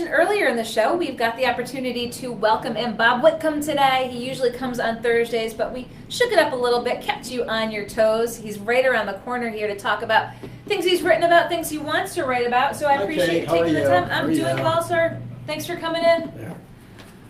mentioned earlier in the show, we've got the opportunity to welcome in Bob Whitcomb today. He usually comes on Thursdays, but we shook it up a little bit, kept you on your toes. He's right around the corner here to talk about things he's written about, things he wants to write about. So I appreciate you taking the time. I'm doing well, sir. Thanks for coming in. Yeah.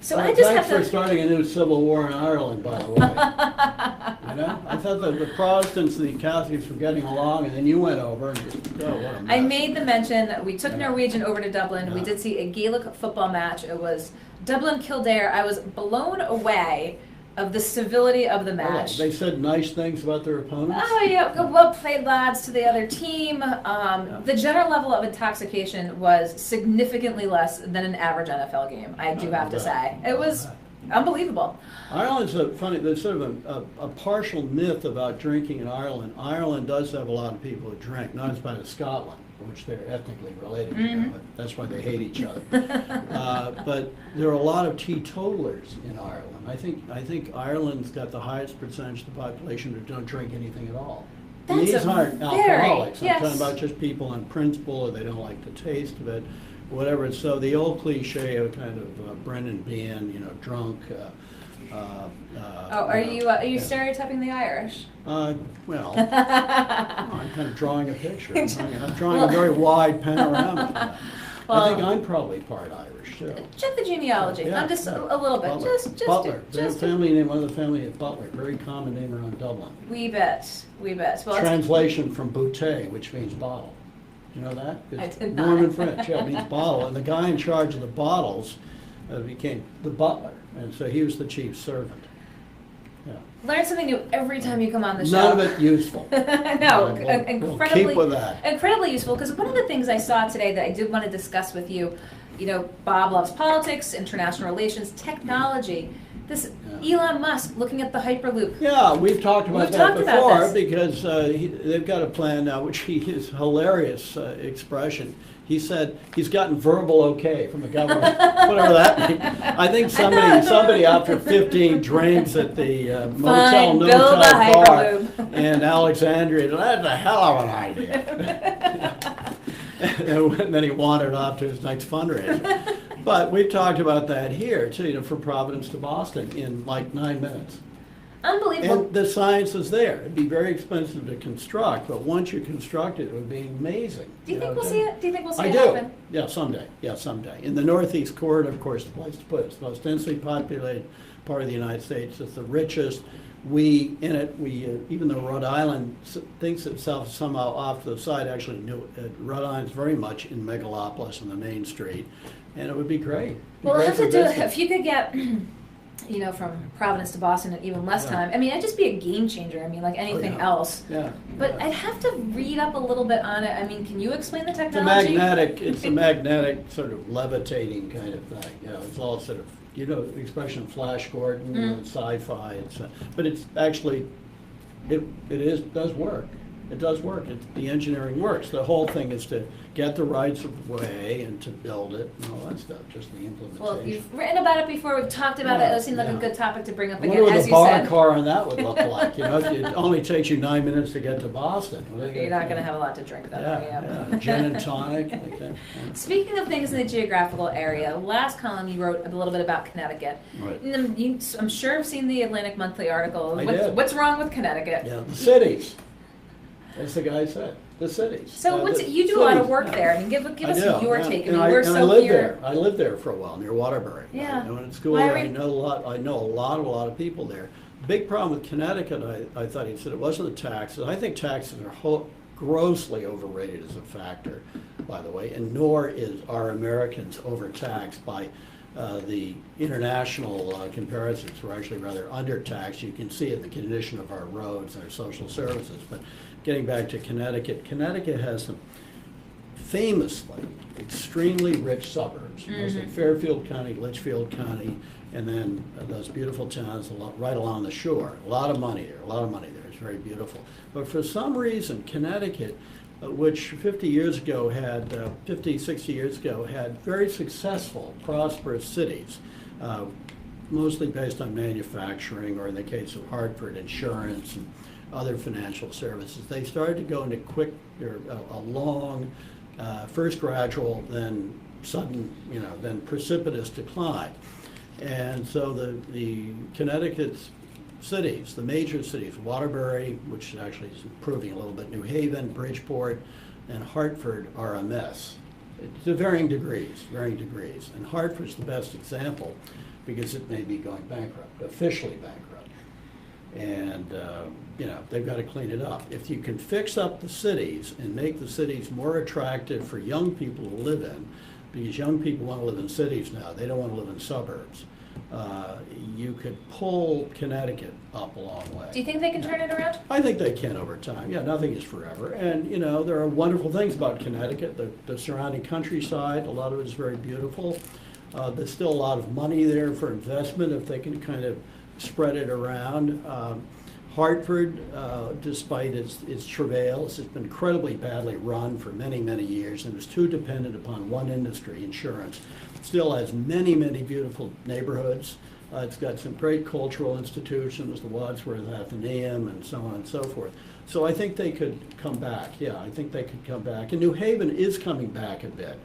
So I just thanks have for starting a new civil war in Ireland, by the way. I thought that the Protestants and the Catholics were getting along, and then you went over and just, oh, what a mess. I made the mention, we took Norwegian over to Dublin. We did see a Gaelic football match. It was Dublin-Kildare. I was blown away of the civility of the match. They said nice things about their opponents? Oh, yeah, well played, lads, to the other team. The general level of intoxication was significantly less than an average NFL game, I do have to say. It was unbelievable. Ireland's there's sort of a partial myth about drinking in Ireland. Ireland does have a lot of people who drink, not as bad as Scotland, which they're ethnically related to, but that's why they hate each other. But there are a lot of teetotalers in Ireland. I think Ireland's got the highest percentage of the population who don't drink anything at all. And these aren't alcoholics. I'm talking about just people on principle, or they don't like the taste of it, whatever. So the old cliche of kind of Brendan being, drunk. Are you stereotyping the Irish? Well, I'm kind of drawing a picture. I'm drawing a very wide panorama. Well, I think I'm probably part Irish too. Check the genealogy. Yeah, I'm just a little bit. Butler. Just Butler. There's just a family name, one of the family at Butler. Very common name around Dublin. We bet. Well, Translation from bouteille, which means bottle. You know that? I It's did not. Norman French. Yeah, it means bottle. And the guy in charge of the bottles became the butler, and so he was the chief servant. Yeah. Learn something new every time you come on the show. None of it useful. No, We'll keep with that. Incredibly useful, because one of the things I saw today that I did want to discuss with you, Bob loves politics, international relations, technology. This Elon Musk looking at the Hyperloop. Yeah, we've talked about that before, this. because they've got a plan now, which he is hilarious expression. He said he's gotten verbal okay from the government, whatever that means. I think somebody after 15 drinks at the Motel No Time bar in Alexandria, that's a hell of an idea. And then he wandered off to his next fundraiser. But we've talked about that here too, from Providence to Boston in like 9 minutes. Unbelievable. And the science is there. It'd be very expensive to construct, but once you construct it, it would be amazing. Do you think we'll see it? Do you think we'll see it happen? Yeah, someday. Yeah, someday. In the Northeast corridor, of course, the place to put it. It's the most densely populated part of the United States. It's the richest. Even though Rhode Island thinks itself somehow off to the side, actually, Rhode Island's very much in megalopolis on the main street, and it would be great. Well, we'll have to do it if you could get. From Providence to Boston in even less time. I mean, it'd just be a game changer. I mean, like anything else. Yeah. But I'd have to read up a little bit on it. I mean, can you explain the technology? It's a magnetic sort of levitating kind of thing. It's all sort of, the expression Flash Gordon, sci-fi. But it's actually, does work. It does work. The engineering works. The whole thing is to get the rights of way and to build it and all that stuff, just the implementation. Well, you've written about it before. We've talked about it. It seemed like a good topic to bring up again, I wonder what as the you said. bar car on that would look like. It only takes you 9 minutes to get to Boston. You're not going to have a lot to drink, though. Yeah. Gin and tonic. Like that. Speaking of things in the geographical area, last column you wrote a little bit about Connecticut. Right. I'm sure I've seen the Atlantic Monthly article. I did. What's wrong with Connecticut? Yeah, the cities. As the guy said, the cities. So you do a lot of work there. I mean, give us your take. I lived there. I lived there for a while near Waterbury. Yeah. In school, I know a lot of people there. Big problem with Connecticut. I thought he said it wasn't the taxes. I think taxes are grossly overrated as a factor, by the way, and nor are Americans overtaxed by the international comparisons. We're actually rather undertaxed. You can see it in the condition of our roads and our social services. But getting back to Connecticut has some famously extremely rich suburbs, mostly Fairfield County, Litchfield County, and then those beautiful towns right along the shore. A lot of money there. It's very beautiful. But for some reason, Connecticut, which 50, 60 years ago had very successful, prosperous cities, mostly based on manufacturing, or in the case of Hartford, insurance and other financial services. They started to go into a long, first gradual, then sudden, then precipitous decline. And so the Connecticut's cities, the major cities, Waterbury, which actually is improving a little bit, New Haven, Bridgeport, and Hartford are a mess. To varying degrees. And Hartford's the best example because it may be going bankrupt, officially bankrupt. And, they've got to clean it up. If you can fix up the cities and make the cities more attractive for young people to live in, because young people want to live in cities now, they don't want to live in suburbs, you could pull Connecticut up a long way. Do you think they can turn it around? I think they can over time. Yeah, nothing is forever. And, there are wonderful things about Connecticut. The surrounding countryside, a lot of it is very beautiful. There's still a lot of money there for investment if they can kind of spread it around. Hartford, despite its travails, has been incredibly badly run for many, many years and was too dependent upon one industry, insurance. It still has many, many beautiful neighborhoods. It's got some great cultural institutions, the Wadsworth Athenaeum and so on and so forth. So I think they could come back. Yeah, I think they could come back. And New Haven is coming back a bit,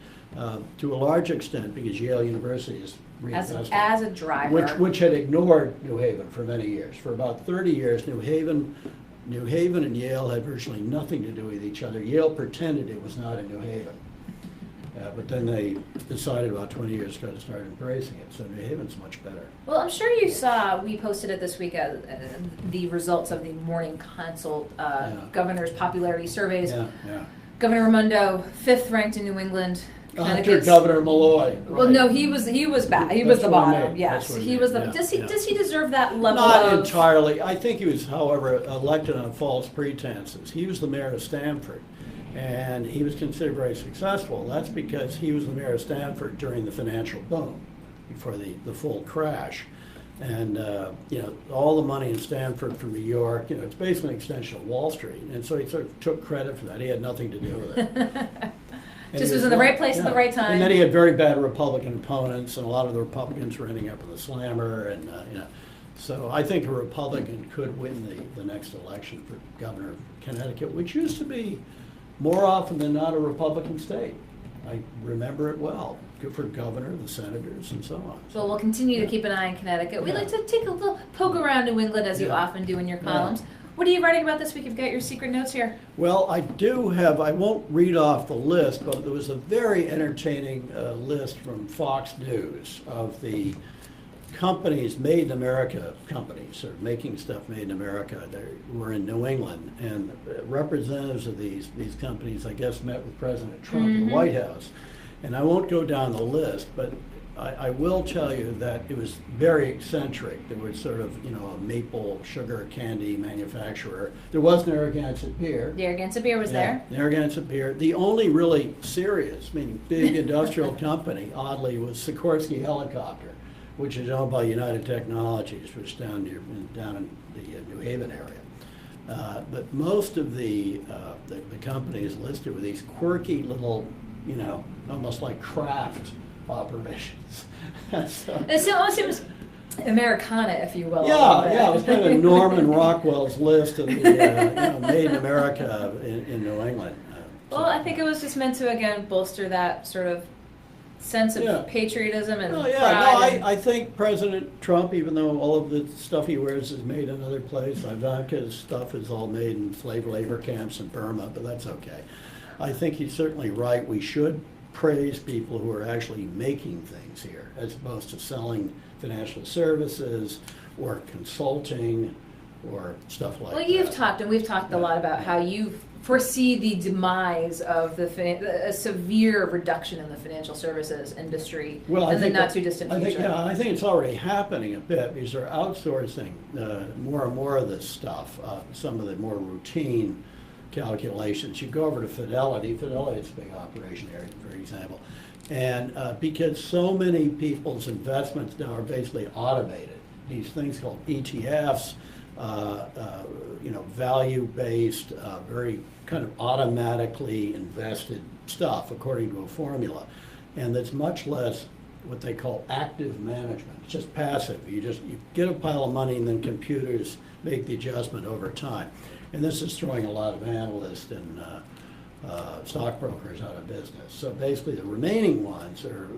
to a large extent because Yale University is reinvesting. As a driver. Which had ignored New Haven for many years. For about 30 years, New Haven and Yale had virtually nothing to do with each other. Yale pretended it was not in New Haven. But then they decided about 20 years ago to start embracing it. So New Haven's much better. Well, I'm sure you saw, we posted it this week, the results of the Morning Consult governor's popularity surveys. Yeah. Governor Raimondo, 5th ranked in New England. After Governor Malloy. Right. Well, no, he was bad. He was the bottom. Yes, he was the. Yeah, does he deserve that level Not of? entirely. I think he was, however, elected on false pretenses. He was the mayor of Stamford, and he was considered very successful. That's because he was the mayor of Stamford during the financial boom, before the full crash. And, all the money in Stamford from New York, it's basically an extension of Wall Street. And so he sort of took credit for that. He had nothing to do with it. Just was in the right place at the right time. And then he had very bad Republican opponents, and a lot of the Republicans were ending up in the slammer, and so I think a Republican could win the next election for governor of Connecticut, which used to be more often than not a Republican state. I remember it well. Good for governor, the senators, and so on. So we'll continue to keep an eye on Connecticut. We like to take a little poke around New England, as you often do in your columns. Yeah. What are you writing about this week? You've got your secret notes here. Well, I do have, I won't read off the list, but there was a very entertaining list from Fox News of the companies, made in America companies, or making stuff made in America, that were in New England. And representatives of these companies, I guess, met with President Trump in the White House. And I won't go down the list, but I will tell you that it was very eccentric. There was sort of, a maple sugar candy manufacturer. There was Narragansett Beer. Narragansett Beer was there. Narragansett Beer. The only really serious, meaning big industrial company, oddly, was Sikorsky Helicopter, which is owned by United Technologies, which is down in the New Haven area. But most of the companies listed were these quirky little, almost like craft operations. So, It almost seems Americana, if you will. Yeah, it was kind of Norman Rockwell's list of the made in America in New England. Well, I think it was just meant to, again, bolster that sort of sense of patriotism and pride. I think President Trump, even though all of the stuff he wears is made in other places, Ivanka's stuff is all made in slave labor camps in Burma, but that's okay. I think he's certainly right. We should praise people who are actually making things here, as opposed to selling financial services or consulting or stuff like that. Well, you've talked, and we've talked a lot about how you foresee the demise of a severe reduction in the financial services industry in the not too distant future. I think it's already happening a bit because they're outsourcing more and more of this stuff, some of the more routine calculations. You go over to Fidelity is a big operation area, for example, and because so many people's investments now are basically automated, these things called ETFs, value-based, very kind of automatically invested stuff according to a formula, and that's much less what they call active management. It's just passive. You get a pile of money and then computers make the adjustment over time. And this is throwing a lot of analysts and stockbrokers out of business. So basically, the remaining ones are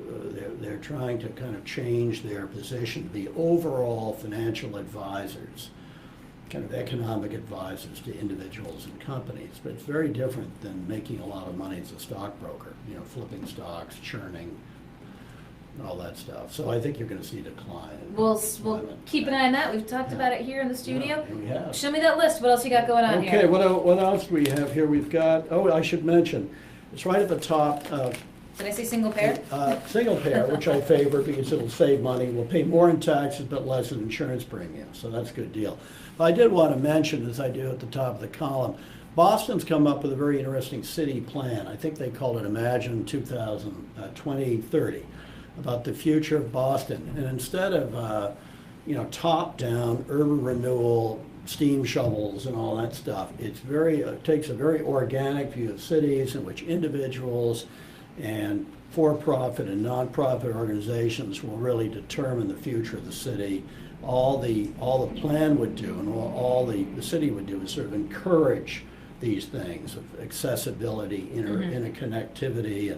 they're trying to kind of change their position to be overall financial advisors, kind of economic advisors to individuals and companies. But it's very different than making a lot of money as a stockbroker. You know, flipping stocks, churning, all that stuff. So I think you're going to see a decline. We'll keep an eye on that. We've talked about it here in the studio. Yeah, we have. Show me that list. What else you got going on here? Okay, what else do we have here? We've got, oh, I should mention, it's right at the top. Did I say single payer? Single payer, which I favor because it'll save money. We'll pay more in taxes but less in insurance premiums, so that's a good deal. But I did want to mention, as I do at the top of the column, Boston's come up with a very interesting city plan. I think they call it Imagine 2030, about the future of Boston. And instead of top-down urban renewal, steam shovels and all that stuff, it takes a very organic view of cities in which individuals and for-profit and non-profit organizations will really determine the future of the city. All the plan would do and all the city would do is sort of encourage these things of accessibility, interconnectivity,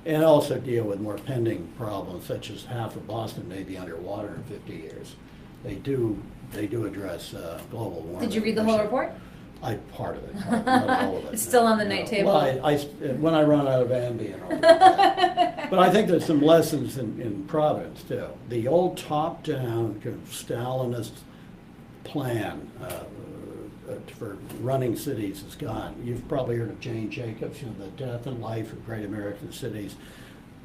and also deal with more pending problems, such as half of Boston may be underwater in 50 years. They do address global warming. Did you read the whole report? Part of it, not all of it. It's still on the night table. Well, when I run out of Ambien, I'll read that. But I think there's some lessons in Providence too. The old top-down kind of Stalinist plan for running cities is gone. You've probably heard of Jane Jacobs, the death and life of great American cities.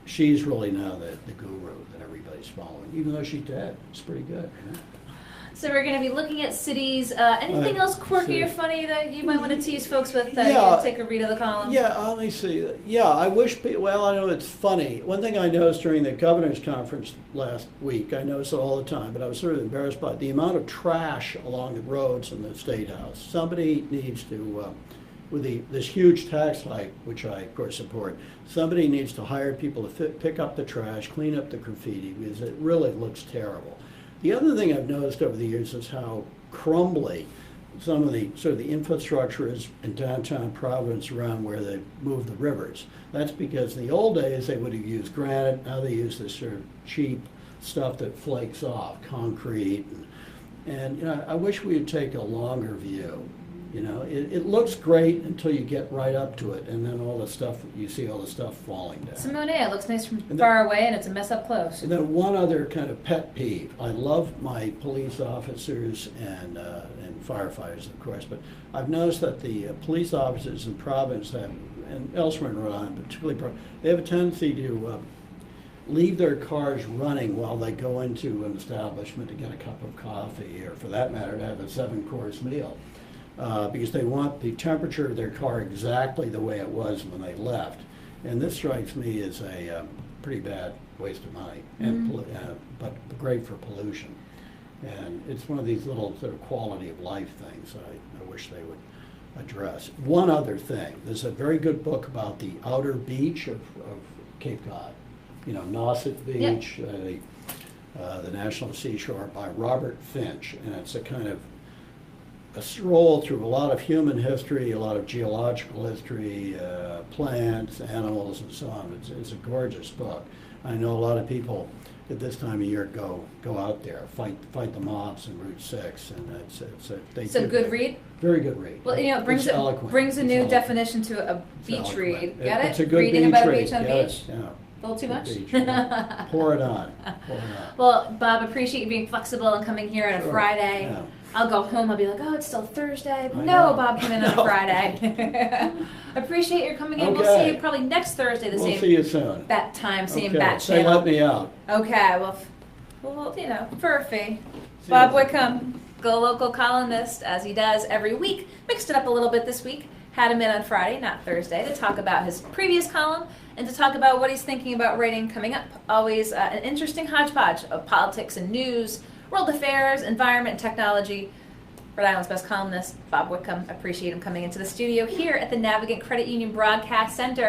She's really now the guru that everybody's following, even though she's dead. It's pretty good. So we're going to be looking at cities. Anything else quirky or funny that you might want to tease folks with? You can take a read of the column. Yeah, let me see. Yeah, I wish. Well, I know it's funny. One thing I noticed during the governor's conference last week, I notice it all the time, but I was sort of embarrassed by the amount of trash along the roads in the State House. Somebody needs to, with this huge tax hike, which I of course support, somebody needs to hire people to pick up the trash, clean up the graffiti, because it really looks terrible. The other thing I've noticed over the years is how crumbly some of the sort of the infrastructure is in downtown Providence around where they move the rivers. That's because in the old days they would have used granite. Now they use this sort of cheap stuff that flakes off, concrete. And I wish we would take a longer view. It looks great until you get right up to it, and then you see all the stuff falling down. Simone, it looks nice from far away, and it's a mess up close. And then one other kind of pet peeve. I love my police officers and firefighters, of course, but I've noticed that the police officers in Providence and elsewhere in Rhode Island, particularly, they have a tendency to leave their cars running while they go into an establishment to get a cup of coffee, or for that matter, to have a 7-course meal. Because they want the temperature of their car exactly the way it was when they left. And this strikes me as a pretty bad waste of money, but great for pollution. And it's one of these little sort of quality of life things I wish they would address. One other thing, there's a very good book about the outer beach of Cape Cod, Nauset Beach, the National Seashore, by Robert Finch. And it's a kind of a stroll through a lot of human history, a lot of geological history, plants, animals, and so on. It's a gorgeous book. I know a lot of people at this time of year go out there, fight the mobs in Route 6, and it's a good read. Very good read. Well, it brings a new definition to a beach read. Get it? It's a good Reading beach about read. a beach on a beach. Yeah. A little too much? Pour it on. Well, Bob, appreciate you being flexible and coming here on a Friday. Yeah. I'll go home, I'll be like, oh, it's still Thursday. No, Bob came in on a Friday. Appreciate your coming in. Okay. We'll see you probably next Thursday, the We'll same see you soon. bat time, same Okay. bat Say channel. let me out. Okay, well, for a fee. Bob Whitcomb, GoLocal Columnist, as he does every week. Mixed it up a little bit this week. Had him in on Friday, not Thursday, to talk about his previous column and to talk about what he's thinking about writing coming up. Always an interesting hodgepodge of politics and news, world affairs, environment, and technology. Rhode Island's best columnist, Bob Whitcomb. Appreciate him coming into the studio here at the Navigant Credit Union Broadcast Center.